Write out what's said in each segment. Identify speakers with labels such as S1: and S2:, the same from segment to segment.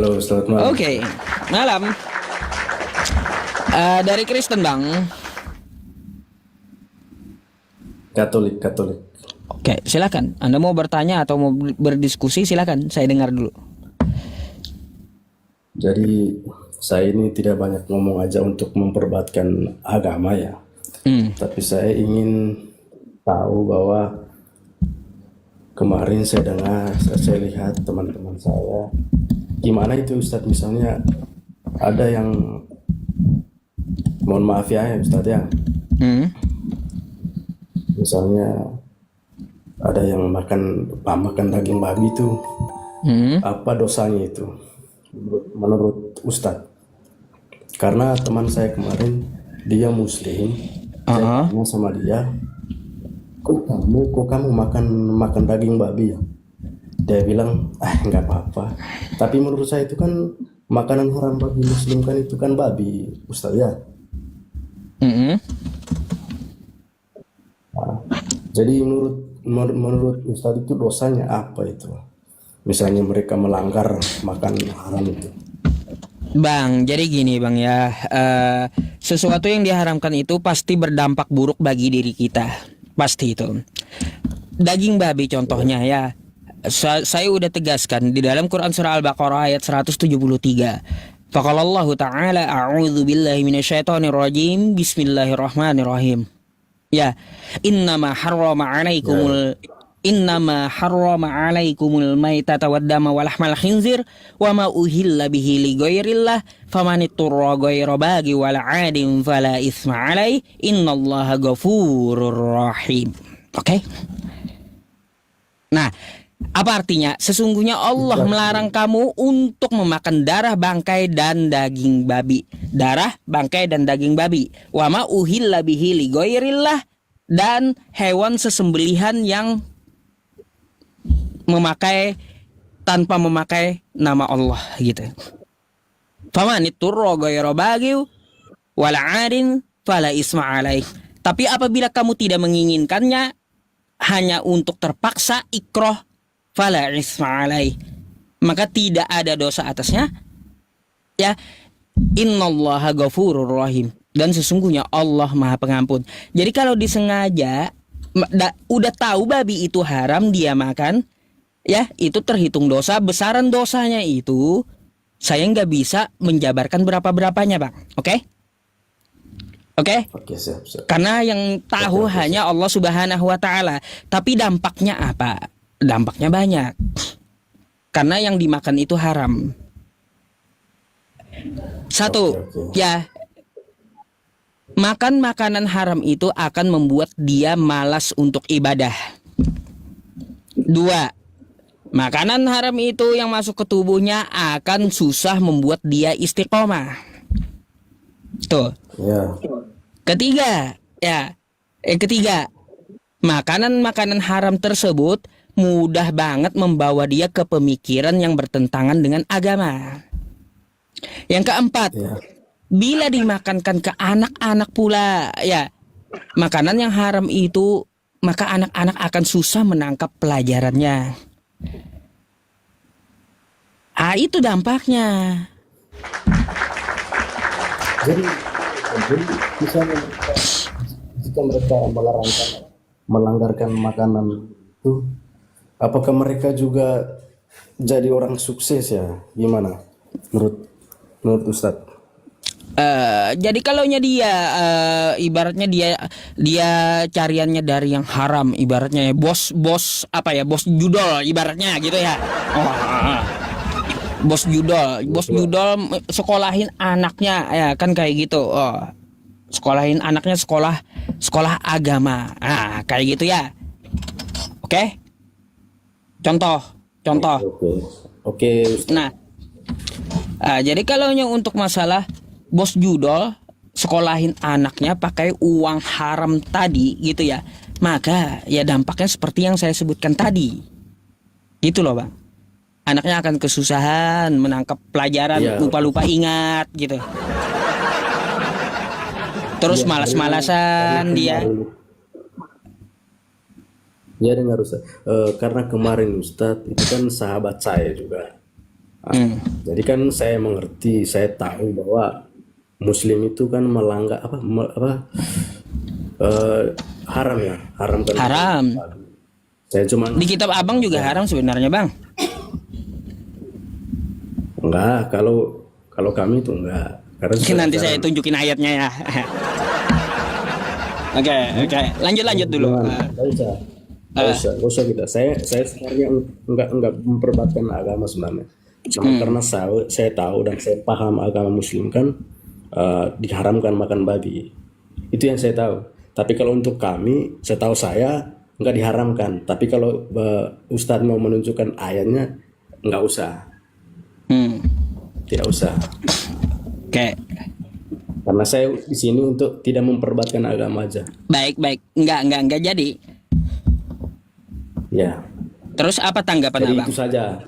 S1: Halo, selamat malam.
S2: Oke, malam. Dari Kristen bang.
S1: Katolik, Katolik.
S2: Oke, silakan. Anda mau bertanya atau mau berdiskusi, silakan. Saya dengar dulu.
S1: Jadi saya ini tidak banyak ngomong aja untuk memperdebatkan agama ya.
S2: Hmm.
S1: Tapi saya ingin tahu bahwa kemarin saya dengar, saya lihat teman-teman saya, gimana itu Ustadz, misalnya ada yang, mohon maaf ya Ustadz ya,
S2: Hmm.
S1: misalnya ada yang makan daging babi itu,
S2: Hmm.
S1: apa dosanya itu menurut Ustadz? Karena teman saya kemarin dia Muslim, saya
S2: Uh-uh.
S1: tanya sama dia, kok kamu makan makan daging babi ya? Dia bilang, nggak apa-apa. Tapi menurut saya itu kan makanan haram bagi Muslim, kan itu kan babi, Ustaz ya.
S2: Hmm.
S1: Jadi menurut Ustaz itu dosanya apa itu? Misalnya mereka melanggar makan haram itu.
S2: Bang, jadi gini bang ya. Sesuatu yang diharamkan itu pasti berdampak buruk bagi diri kita. Pasti itu. Daging babi contohnya ya. Saya udah tegaskan di dalam Quran surah Al-Baqarah ayat 173. Faqala Allah Ta'ala a'udzu billahi minasyaitonir rajim. Bismillahirrahmanirrahim. Ya, innama harrama
S1: Ya,
S2: 'alaikumul innama harrama 'alaikumul maitata waddama walahmal khinzir wama uhilla bihi li ghairillah faman ittara ghaira bagi wala 'adin fala itsma 'alai innallaha ghafurur rahim. Oke? Nah, apa artinya? Sesungguhnya Allah melarang kamu untuk memakan darah bangkai dan daging babi. Darah, bangkai dan daging babi. Wa ma uhilla bihi li ghairillah, dan hewan sesembelihan yang memakai tanpa memakai nama Allah gitu. Faman iturra ghaira baghi wala 'adin fala isma alaih. Tapi apabila kamu tidak menginginkannya, hanya untuk terpaksa ikroh, fala isma alaih, maka tidak ada dosa atasnya. Ya, innallaha ghafurur rahim, dan sesungguhnya Allah Maha Pengampun. Jadi kalau disengaja udah tahu babi itu haram dia makan, ya itu terhitung dosa. Besaran dosanya itu saya nggak bisa menjabarkan berapa-berapanya bang. Oke? Oke?
S1: oke, siap, siap.
S2: Karena yang
S1: Oke,
S2: tahu
S1: oke, siap.
S2: hanya Allah Subhanahu wa taala. Tapi dampaknya apa? Dampaknya banyak. Karena yang dimakan itu haram.
S1: Oke,
S2: Satu,
S1: oke.
S2: ya, makan makanan haram itu akan membuat dia malas untuk ibadah. Dua, makanan haram itu yang masuk ke tubuhnya akan susah membuat dia istiqomah. Tuh.
S1: Ya,
S2: Ketiga, ya, ketiga, makanan-makanan haram tersebut mudah banget membawa dia ke pemikiran yang bertentangan dengan agama. Yang keempat,
S1: ya.
S2: bila dimakankan ke anak-anak pula, ya, makanan yang haram itu, maka anak-anak akan susah menangkap pelajarannya. Itu dampaknya.
S1: Jadi, jadi misalnya jika mereka melanggarkan makanan itu, apakah mereka juga jadi orang sukses ya? Gimana? Menurut menurut Ustadz?
S2: Jadi kalaunya dia ibaratnya dia dia cariannya dari yang haram, ibaratnya ya, bos apa ya, bos judol ibaratnya gitu ya. Oh, bos
S1: Gitu ya.
S2: judol sekolahin anaknya ya kan kayak gitu. Oh, sekolahin anaknya sekolah sekolah agama. Nah, kayak gitu ya. Oke? Contoh,
S1: Oke,
S2: contoh.
S1: oke. Oke, Ustadz.
S2: Nah, jadi kalaunya untuk masalah bos judol sekolahin anaknya pakai uang haram tadi gitu ya, maka ya dampaknya seperti yang saya sebutkan tadi. Gitu loh, Bang. Anaknya akan kesusahan menangkap pelajaran,
S1: Iya,
S2: lupa-lupa ingat gitu. Terus
S1: iya, karena
S2: malas-malasan dia.
S1: kemarin, ya dengar Ustadz. Karena kemarin Ustadz itu kan sahabat saya juga. Jadi kan saya mengerti, saya tahu bahwa Muslim itu kan melanggar haram ya, haram kan.
S2: Haram.
S1: Saya cuma
S2: Di kitab abang juga haram sebenarnya bang.
S1: enggak, kalau kami itu enggak. Karena
S2: Nanti saya tunjukin ayatnya ya. Oke, lanjut dulu.
S1: Nggak usah kita. Saya sebenarnya enggak memperdebatkan agama sebenarnya. Cuma karena saya tahu dan saya paham agama Muslim kan diharamkan makan babi. Itu yang saya tahu. Tapi kalau untuk kami, saya tahu saya nggak diharamkan. Tapi kalau Ustadz mau menunjukkan ayatnya, nggak usah. Tidak usah.
S2: Oke.
S1: Karena saya di sini untuk tidak memperdebatkan agama aja.
S2: Baik. Enggak jadi.
S1: Ya.
S2: Terus apa tanggapan
S1: Jadi
S2: abang?
S1: itu saja.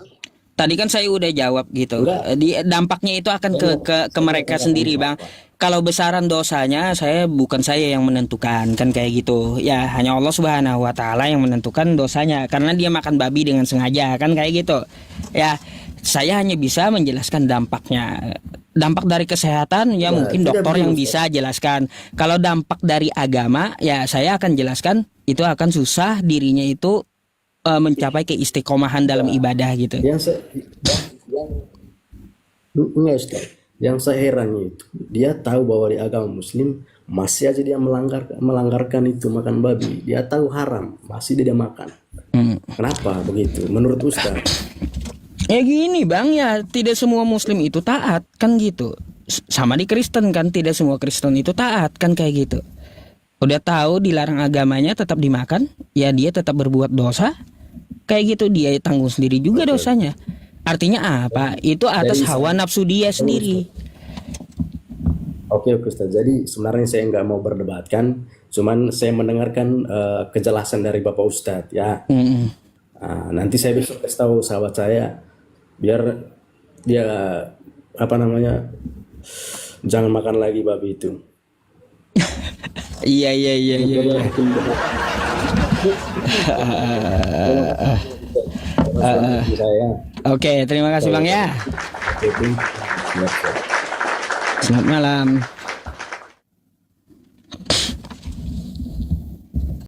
S2: Tadi kan saya udah jawab gitu.
S1: Enggak.
S2: Dampaknya itu akan ke mereka sendiri, Bang. Kalau besaran dosanya bukan saya yang menentukan kan kayak gitu. Ya hanya Allah Subhanahu wa taala yang menentukan dosanya karena dia makan babi dengan sengaja kan kayak gitu. Ya, saya hanya bisa menjelaskan dampaknya. Dampak dari kesehatan ya mungkin dokter yang bisa jelaskan. Kalau dampak dari agama ya saya akan jelaskan itu akan susah dirinya itu mencapai keistiqomahan dalam ibadah gitu.
S1: Enggak, Ustaz. Yang saya herannya itu dia tahu bahwa di agama Muslim masih aja dia melanggarkan itu makan babi. Dia tahu haram, masih dia makan. Kenapa begitu? Menurut Ustaz?
S2: Ya gini bang ya, tidak semua Muslim itu taat kan gitu. Sama di Kristen kan, tidak semua Kristen itu taat kan kayak gitu. Udah tahu dilarang agamanya tetap dimakan, ya dia tetap berbuat dosa. Kayak gitu dia tanggung sendiri juga dosanya. Artinya apa? Itu atas hawa nafsu dia sendiri.
S1: Oke Ustaz. Jadi sebenarnya saya nggak mau berdebatkan, cuman saya mendengarkan kejelasan dari Bapak Ustadz ya. Nanti saya besok kasih tahu sahabat saya biar dia jangan makan lagi babi itu.
S2: Iya. Oke, terima kasih bang ya. Selamat malam.